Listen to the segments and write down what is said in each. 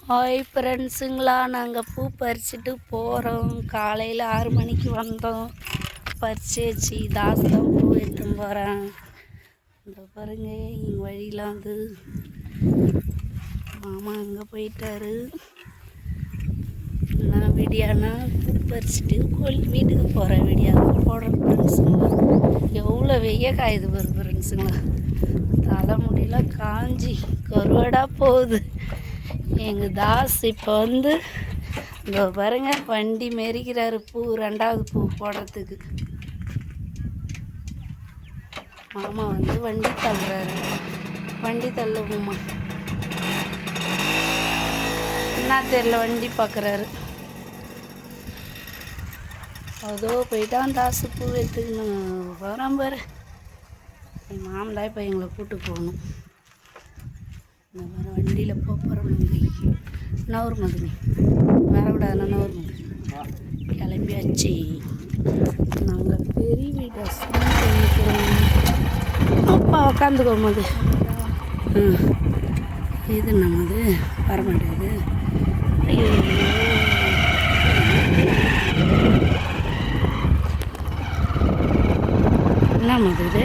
Hi ஃப்ரெண்ட்ஸுங்களா, நாங்கள் பூ பறிச்சுட்டு போகிறோம். காலையில் 6 மணிக்கு வந்தோம். பறிச்சாச்சு. தாஸ் தான் பூ எடுத்துன்னு போகிறேன். இந்த பாருங்க, எங்கள் வழியில் வந்து மாமா அங்கே போயிட்டாரு. நான் வீடியோனா பூ பறிச்சுட்டு வீட்டுக்கு போகிறேன். வீடியோ தான் போடுறேன் ஃப்ரெண்ட்ஸுங்களா. எவ்வளோ வெய்ய காயுது பாரு ஃப்ரெண்ட்ஸுங்களா. தலைமுடியெலாம் காஞ்சி கருவாடாக போகுது. எங்கள் தாஸ் இப்போ வந்து இந்த பாருங்க வண்டி மெரிக்கிறாரு பூ, 2வது பூ போடுறதுக்கு. மாமா வந்து வண்டி தள்ளுறாரு. வண்டி தள்ளுவோம்மா என்ன தெரியல, வண்டி பார்க்குறாரு. அதோ போயிட்டான் தாசு பூ எடுத்துக்கணும் போகிறான் பாரு. என் மாமன் தான் இப்போ எங்களை கூப்பிட்டு போகணும். இந்த மாதிரி வண்டியில் போகிறோம். நூறு மதுனி வரக்கூடாதுன்னா நூறு மது கிளம்பியாச்சு. நாங்கள் பெரிய வீட்டை பண்ணிக்கிறோம். அப்பா உக்காந்துக்கோ மது. இது நம்மது வரமாட்டேது. ஐயோ என்ன மது இது?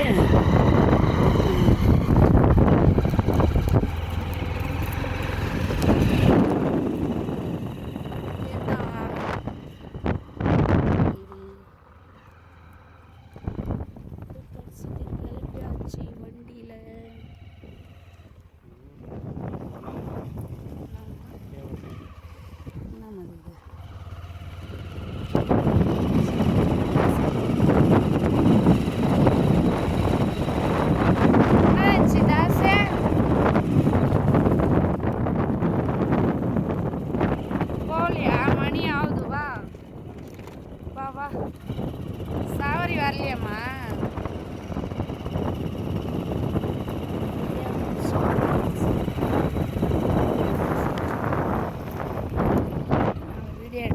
வண்டியில் போலியா? மணி ஆகுது. வா வா வா. சாவரி வரலையாம்மா? வீடியோ